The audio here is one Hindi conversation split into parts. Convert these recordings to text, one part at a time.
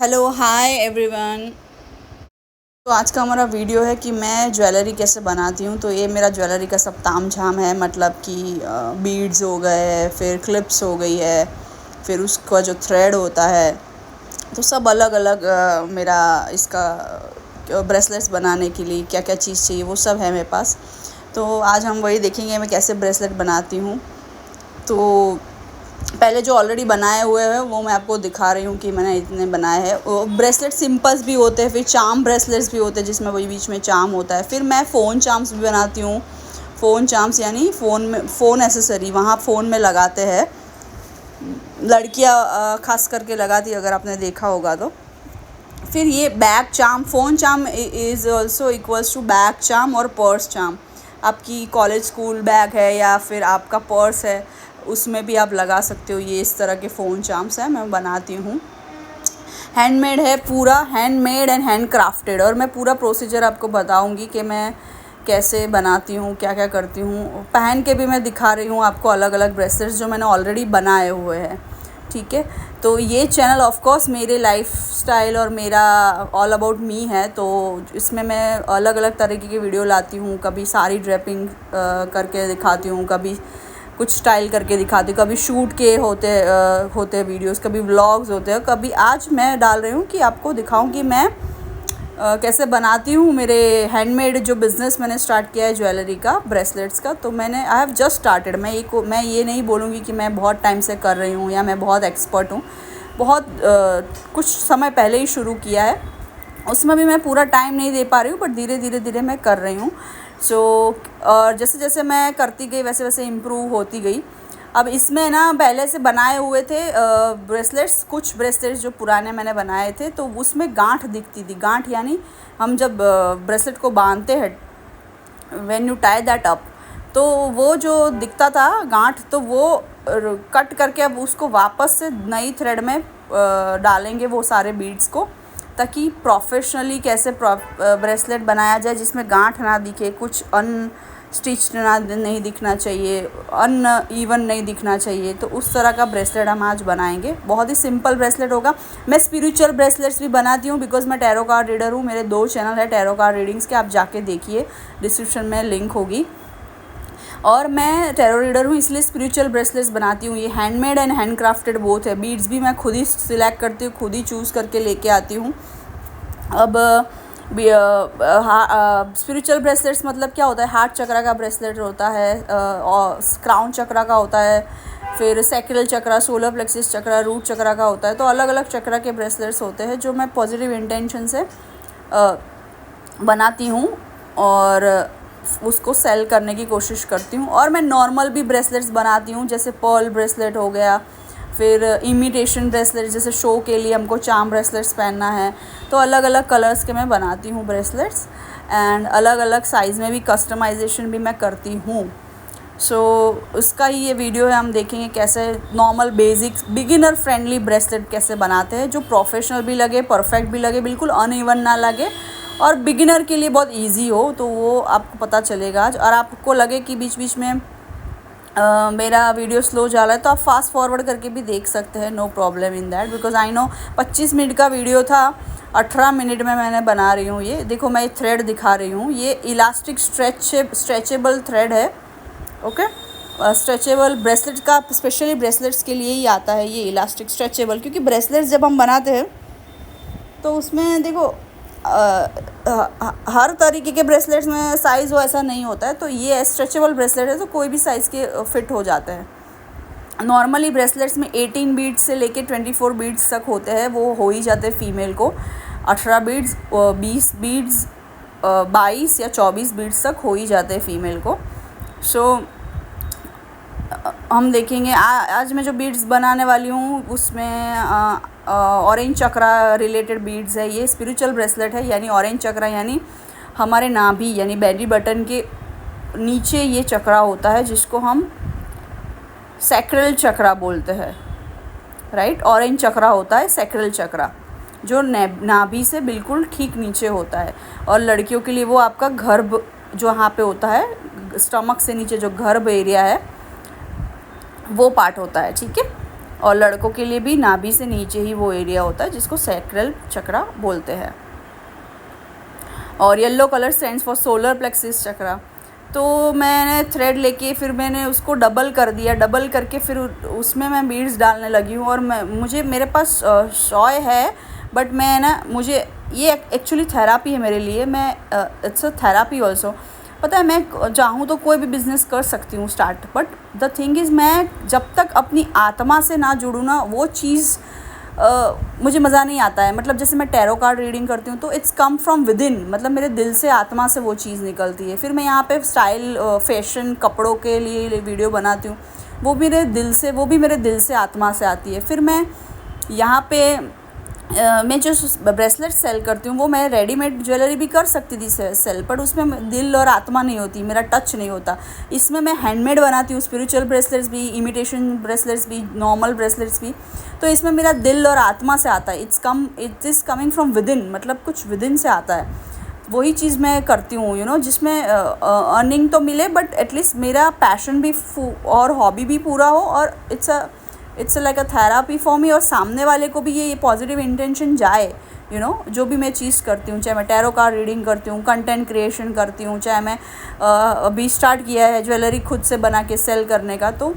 Hello hi everyone. तो आज का हमारा वीडियो है कि मैं ज्वेलरी कैसे बनाती हूँ। तो ये मेरा ज्वेलरी का सब ताम झाम है, मतलब कि बीड्स हो गए, फिर क्लिप्स हो गई है, फिर उसका जो थ्रेड होता है, तो सब अलग अलग मेरा इसका ब्रेसलेट्स बनाने के लिए क्या क्या चीज़ चाहिए वो सब है मेरे पास। तो आज हम वही देखेंगे मैं कैसे ब्रेसलेट बनाती हूँ। तो पहले जो ऑलरेडी बनाए हुए हैं वो मैं आपको दिखा रही हूँ कि मैंने इतने बनाए हैं। ब्रेसलेट सिंपल्स भी होते हैं, फिर चार्म ब्रेसलेट्स भी होते हैं जिसमें वही बीच में चार्म होता है। फिर मैं फ़ोन चार्म्स भी बनाती हूँ। फ़ोन चार्म्स यानी फ़ोन में फ़ोन एसेसरी वहाँ फ़ोन में लगाते हैं, लड़कियाँ खास करके लगाती, अगर आपने देखा होगा तो। फिर ये bag charm, phone charm is also equals to bag charm और पर्स चार्म। आपकी कॉलेज स्कूल बैग है या फिर आपका पर्स है, उसमें भी आप लगा सकते हो। ये इस तरह के फ़ोन चार्म्स हैं, मैं बनाती हूँ। हैंडमेड है, पूरा हैंडमेड एंड हैंड क्राफ्टेड। और मैं पूरा प्रोसीजर आपको बताऊँगी कि मैं कैसे बनाती हूँ, क्या क्या करती हूँ। पहन के भी मैं दिखा रही हूँ आपको अलग अलग ब्रेसलेट्स जो मैंने ऑलरेडी बनाए हुए हैं, ठीक है। तो ये चैनल ऑफ कोर्स मेरे लाइफ स्टाइल और मेरा ऑल अबाउट मी है। तो इसमें मैं अलग अलग तरीके की वीडियो लाती हूँ। कभी साड़ी ड्रेपिंग करके दिखाती हूँ, कभी कुछ स्टाइल करके दिखाती हूँ, कभी शूट के होते वीडियोस, कभी व्लॉग्स होते हैं, कभी आज मैं डाल रही हूँ कि आपको दिखाऊँ कि मैं कैसे बनाती हूँ। मेरे हैंडमेड जो बिज़नेस मैंने स्टार्ट किया है ज्वेलरी का, ब्रेसलेट्स का, तो मैंने आई हैव जस्ट स्टार्टेड। मैं ये नहीं बोलूँगी कि मैं बहुत टाइम से कर रही हूँ या मैं बहुत एक्सपर्ट हूँ। बहुत कुछ समय पहले ही शुरू किया है, उसमें भी मैं पूरा टाइम नहीं दे पा रही हूँ, बट धीरे धीरे मैं कर रही हूँ। और जैसे जैसे मैं करती गई वैसे वैसे इम्प्रूव होती गई। अब इसमें ना पहले से बनाए हुए थे ब्रेसलेट्स, कुछ ब्रेसलेट्स जो पुराने मैंने बनाए थे, तो उसमें गांठ दिखती थी। गांठ यानी हम जब ब्रेसलेट को बांधते हैं, when you tie that up, तो वो जो दिखता था गांठ, तो वो कट करके अब उसको वापस से नई थ्रेड में डालेंगे वो सारे बीड्स को, ताकि प्रोफेशनली कैसे ब्रेसलेट बनाया जाए जिसमें गांठ ना दिखे, कुछ स्टिच ना नहीं दिखना चाहिए, इवन नहीं दिखना चाहिए। तो उस तरह का ब्रेसलेट हम आज बनाएंगे। बहुत ही सिंपल ब्रेसलेट होगा। मैं स्पिरिचुअल ब्रेसलेट्स भी बनाती हूँ बिकॉज मैं टैरो कार्ड रीडर हूँ। मेरे 2 चैनल है टैरो कार्ड रीडिंग्स के, आप जाके देखिए, डिस्क्रिप्शन में लिंक होगी। और मैं टैरो रीडर हूँ, इसलिए स्पिरिचुअल ब्रेसलेट्स बनाती हूँ। ये handmade and hand crafted both है। बीड्स भी मैं खुद ही सिलेक्ट करती हूँ, खुद ही चूज़ करके लेके आती हूँ। अब स्पिरिचुअल ब्रेसलेट्स मतलब क्या होता है? हार्ट चक्रा का ब्रेसलेट होता है, और क्राउन चक्रा का होता है, फिर सैक्रल चक्रा, सोलर प्लेक्सिस चक्रा, रूट चक्रा का होता है। तो अलग अलग चक्रा के ब्रेसलेट्स होते हैं जो मैं पॉजिटिव इंटेंशन से बनाती हूँ और उसको सेल करने की कोशिश करती हूँ। और मैं नॉर्मल भी ब्रेसलेट्स बनाती हूँ, जैसे पर्ल ब्रेसलेट हो गया, फिर इमिटेशन ब्रेसलेट, जैसे शो के लिए हमको चार्म ब्रेसलेट्स पहनना है, तो अलग अलग कलर्स के मैं बनाती हूँ ब्रेसलेट्स। एंड अलग अलग साइज़ में भी कस्टमाइजेशन भी मैं करती हूँ। उसका ही ये वीडियो है, हम देखेंगे कैसे normal basic beginner friendly bracelet कैसे बनाते हैं, जो प्रोफेशनल भी लगे, परफेक्ट भी लगे, बिल्कुल अनइवन ना लगे, और बिगिनर के लिए बहुत इजी हो। तो वो आपको पता चलेगा आज। और आपको लगे कि बीच बीच में मेरा वीडियो स्लो जा रहा है, तो आप फास्ट फॉरवर्ड करके भी देख सकते हैं, no problem in that, because I know 25 minute का वीडियो था, 18 मिनट में मैंने बना रही हूँ। ये देखो, मैं ये थ्रेड दिखा रही हूँ, ये इलास्टिक स्ट्रेचेबल थ्रेड है, ओके। स्ट्रेचेबल ब्रेसलेट का स्पेशली ब्रेसलेट्स के लिए ही आता है ये इलास्टिक स्ट्रेचेबल, क्योंकि ब्रेसलेट्स जब हम बनाते हैं तो उसमें देखो हर तरीके के ब्रेसलेट्स में साइज़ वो ऐसा नहीं होता है। तो ये स्ट्रेचेबल ब्रेसलेट है, तो कोई भी साइज़ के फिट हो जाते हैं। नॉर्मली ब्रेसलेट्स में 18 बीड्स से लेके 24 बीड्स तक होते हैं, वो हो ही जाते हैं फीमेल को। 18 बीड्स, 20 बीड्स, 22 या 24 बीड्स तक हो ही जाते हैं फीमेल को। हम देखेंगे आज मैं जो बीड्स बनाने वाली हूँ उसमें ऑरेंज चक्रा रिलेटेड बीड्स है। ये स्पिरिचुअल ब्रेसलेट है, यानी ऑरेंज चक्रा यानी हमारे नाभि यानी बेली बटन के नीचे ये चक्रा होता है, जिसको हम सैक्रल चक्रा बोलते हैं, राइट। ऑरेंज चक्रा होता है सैक्रल चक्रा, जो नाभि से बिल्कुल ठीक नीचे होता है। और लड़कियों के लिए वो आपका गर्भ जो यहाँ पे होता है, स्टमक से नीचे जो गर्भ एरिया है, वो पार्ट होता है, ठीक है। और लड़कों के लिए भी नाभि से नीचे ही वो एरिया होता है जिसको सैक्रल चक्रा बोलते हैं। और yellow colour stands for solar plexus chakra. तो मैंने थ्रेड लेके फिर मैंने उसको डबल कर दिया, डबल करके फिर उसमें मैं बीड्स डालने लगी हूँ। और मेरे पास शॉय है, बट मैं ना, मुझे ये एक्चुअली थेरापी है मेरे लिए। मैं इट्स अ थेरापी ऑल्सो। पता है, मैं चाहूँ तो कोई भी बिज़नेस कर सकती हूँ start, but the thing is मैं जब तक अपनी आत्मा से ना जुड़ूँ ना, वो चीज़ मुझे मज़ा नहीं आता है। मतलब जैसे मैं टैरो कार्ड रीडिंग करती हूँ तो it's come from with in, मतलब मेरे दिल से, आत्मा से वो चीज़ निकलती है। फिर मैं यहाँ पे स्टाइल फैशन कपड़ों के लिए वीडियो बनाती हूँ, वो भी मेरे दिल से आत्मा से आती है। फिर मैं यहाँ पे मैं जो ब्रेसलेट सेल करती हूँ वो मैं रेडीमेड ज्वेलरी भी कर सकती थी सेल, पर उसमें दिल और आत्मा नहीं होती, मेरा टच नहीं होता। इसमें मैं हैंडमेड बनाती हूँ, स्पिरिचुअल ब्रेसलेट्स भी, इमिटेशन ब्रेसलेट्स भी, नॉर्मल ब्रेसलेट्स भी। तो इसमें मेरा दिल और आत्मा से आता है। It is coming from with in, मतलब कुछ विद इन से आता है। वही चीज़ मैं करती हूँ जिसमें अर्निंग तो मिले, बट एटलीस्ट मेरा पैशन भी और हॉबी भी पूरा हो, और it's like a therapy for me. और सामने वाले को भी ये पॉजिटिव इंटेंशन जाए, जो भी मैं चीज़ करती हूँ, चाहे मैं टैरो कार्ड रीडिंग करती हूँ, कंटेंट क्रिएशन करती हूँ, चाहे मैं अभी स्टार्ट किया है ज्वेलरी खुद से बना के सेल करने का। तो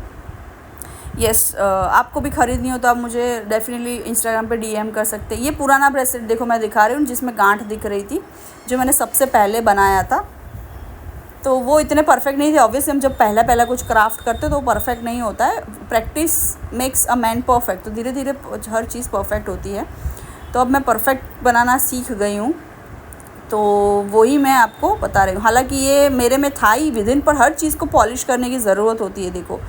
यस, आपको भी ख़रीदनी हो तो आप मुझे डेफिनेटली इंस्टाग्राम पे डीएम कर सकते हैं। ये पुराना ब्रेसलेट देखो मैं दिखा रही हूँ, जिसमें गांठ दिख रही थी, जो मैंने सबसे पहले बनाया था। तो वो इतने परफेक्ट नहीं थे। ऑब्वियसली हम जब पहला कुछ क्राफ्ट करते तो परफेक्ट नहीं होता है। Practice makes a man perfect. तो धीरे धीरे हर चीज़ परफेक्ट होती है। तो अब मैं परफेक्ट बनाना सीख गई हूँ, तो वही मैं आपको बता रही हूँ। हालांकि ये मेरे में था ही विदिन, पर हर चीज़ को पॉलिश करने की ज़रूरत होती है। देखो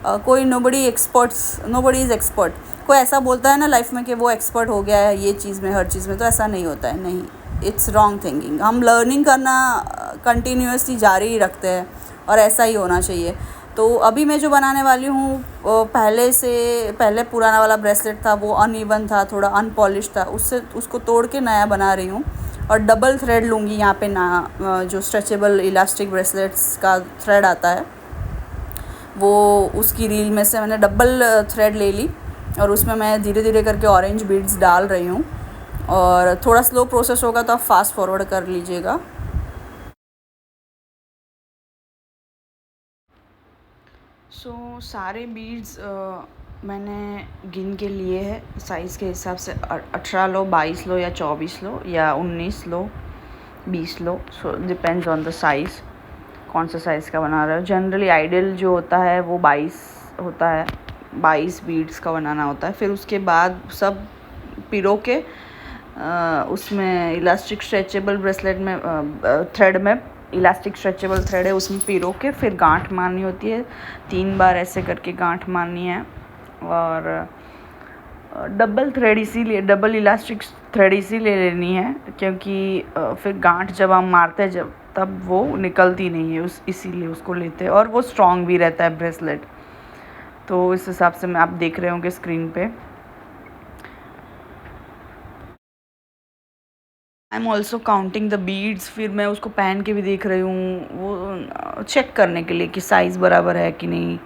कोई नोबडी इज़ एक्सपर्ट। कोई ऐसा बोलता है ना लाइफ में कि वो एक्सपर्ट हो गया है ये चीज़ में, हर चीज़ में, तो ऐसा नहीं होता है। नहीं, इट्स रॉन्ग थिंकिंग। हम लर्निंग करना कंटिन्यूसली जारी रखते हैं, और ऐसा ही होना चाहिए। तो अभी मैं जो बनाने वाली हूँ, पहले पुराना वाला ब्रेसलेट था, वो अनइवन था, थोड़ा अनपॉलिश था, उसको तोड़ के नया बना रही हूँ। और डबल थ्रेड लूँगी यहाँ पे ना, जो स्ट्रेचेबल इलास्टिक ब्रेसलेट्स का थ्रेड आता है, वो उसकी रील में से मैंने डबल थ्रेड ले ली, और उसमें मैं धीरे धीरे करके ऑरेंज बीड्स डाल रही हूँ। और थोड़ा स्लो प्रोसेस होगा तो आप फास्ट फॉरवर्ड कर लीजिएगा। सारे बीड्स मैंने गिन के लिए है साइज़ के हिसाब से। 18 लो, 22 लो, या 24 लो, या 19 लो, 20 लो। So depends on the size, कौन सा साइज़ का बना रहे हो। जनरली आइडियल जो होता है वो 22 होता है, 22 बीड्स का बनाना होता है। फिर उसके बाद सब पिरो के उसमें इलास्टिक स्ट्रेचेबल ब्रेसलेट में थ्रेड में इलास्टिक स्ट्रेचेबल थ्रेड है, उसमें पिरो के फिर गांठ मारनी होती है। 3 बार ऐसे करके गांठ मारनी है। और डबल इलास्टिक थ्रेड इसीलिए लेनी है क्योंकि फिर गांठ जब हम मारते हैं तब वो निकलती नहीं है, इसीलिए उसको लेते हैं। और वो स्ट्रॉन्ग भी रहता है ब्रेसलेट। तो इस हिसाब से मैं आप देख रहे होंगे स्क्रीन पे। I am also counting the beads. फिर मैं उसको पहन के भी देख रही हूँ, वो चेक करने के लिए कि साइज़ बराबर है कि नहीं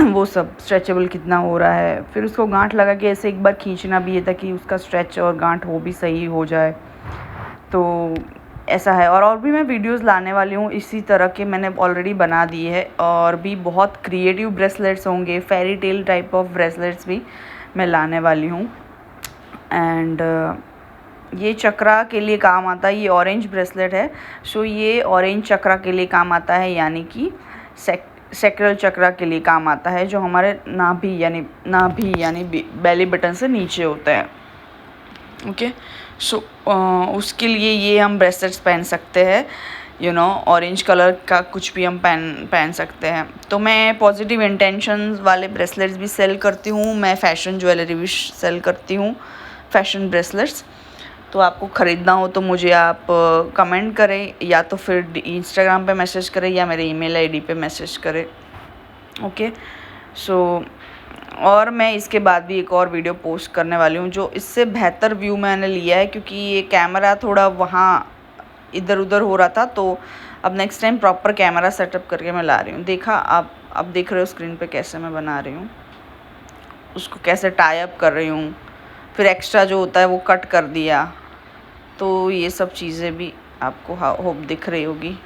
वो सब स्ट्रेचेबल कितना हो रहा है। फिर उसको गांठ लगा के ऐसे एक बार खींचना भी है ताकि उसका स्ट्रेच और गांठ वो भी सही हो जाए। तो ऐसा है। और भी मैं वीडियोस लाने वाली हूँ इसी तरह के, मैंने ऑलरेडी बना दिए है। और भी बहुत क्रिएटिव ब्रेसलेट्स होंगे, fairy tale type of bracelets भी मैं लाने वाली हूँ। एंड ये चक्रा के लिए काम आता है। ये ऑरेंज ब्रेसलेट है, सो ये ऑरेंज चक्रा के लिए काम आता है, यानी कि सैक्रल चक्रा के लिए काम आता है, जो हमारे नाभि यानी बेली बटन से नीचे होता है। ओके, सो उसके लिए ये हम ब्रेसलेट्स पहन सकते हैं। ऑरेंज कलर का कुछ भी हम पहन सकते हैं। तो मैं पॉजिटिव इंटेंशंस वाले ब्रेसलेट्स भी सेल करती हूँ। मैं फ़ैशन ज्वेलरी भी सेल करती हूँ, फ़ैशन ब्रेसलेट्स। तो आपको ख़रीदना हो तो मुझे आप कमेंट करें, या तो फिर इंस्टाग्राम पे मैसेज करें, या मेरे ईमेल आईडी पे मैसेज करें। ओके, सो और मैं इसके बाद भी एक और वीडियो पोस्ट करने वाली हूँ, जो इससे बेहतर व्यू मैंने लिया है, क्योंकि ये कैमरा थोड़ा वहाँ इधर उधर हो रहा था। तो अब next time proper camera setup करके मैं ला रही हूँ। देखा आप देख रहे हो स्क्रीन पे कैसे मैं बना रही हूँ। उसको कैसे टाई अप कर रही हूँ, फिर एक्स्ट्रा जो होता है वो कट कर दिया। तो ये सब चीज़ें भी आपको होप दिख रही होगी।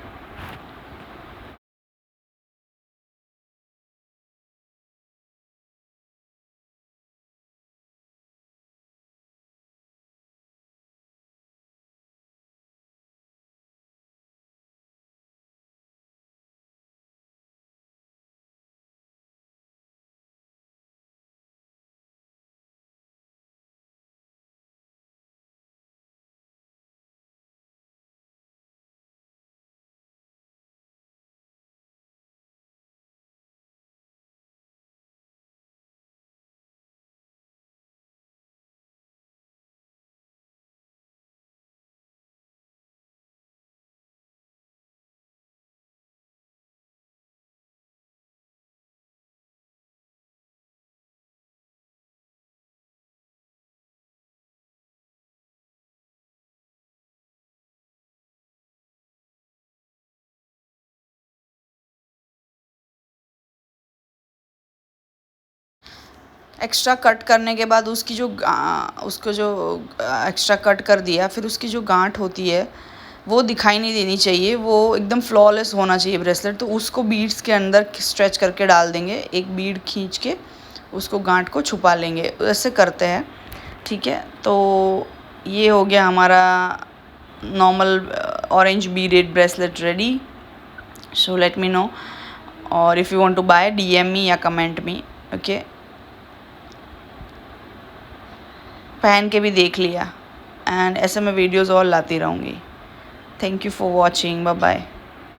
एक्स्ट्रा कट करने के बाद उसकी जो उसको जो एक्स्ट्रा कट कर दिया, फिर उसकी जो गांठ होती है वो दिखाई नहीं देनी चाहिए, वो एकदम फ्लॉलेस होना चाहिए ब्रेसलेट। तो उसको बीड्स के अंदर स्ट्रेच करके डाल देंगे, एक बीड खींच के उसको गांठ को छुपा लेंगे, ऐसे करते हैं। ठीक है, तो ये हो गया हमारा normal orange beaded bracelet ready. So let me know, और if you want to buy DM me या कमेंट मी। ओके, पहन के भी देख लिया, एंड ऐसे मैं वीडियोज़ और लाती रहूँगी। Thank you for watching, bye bye.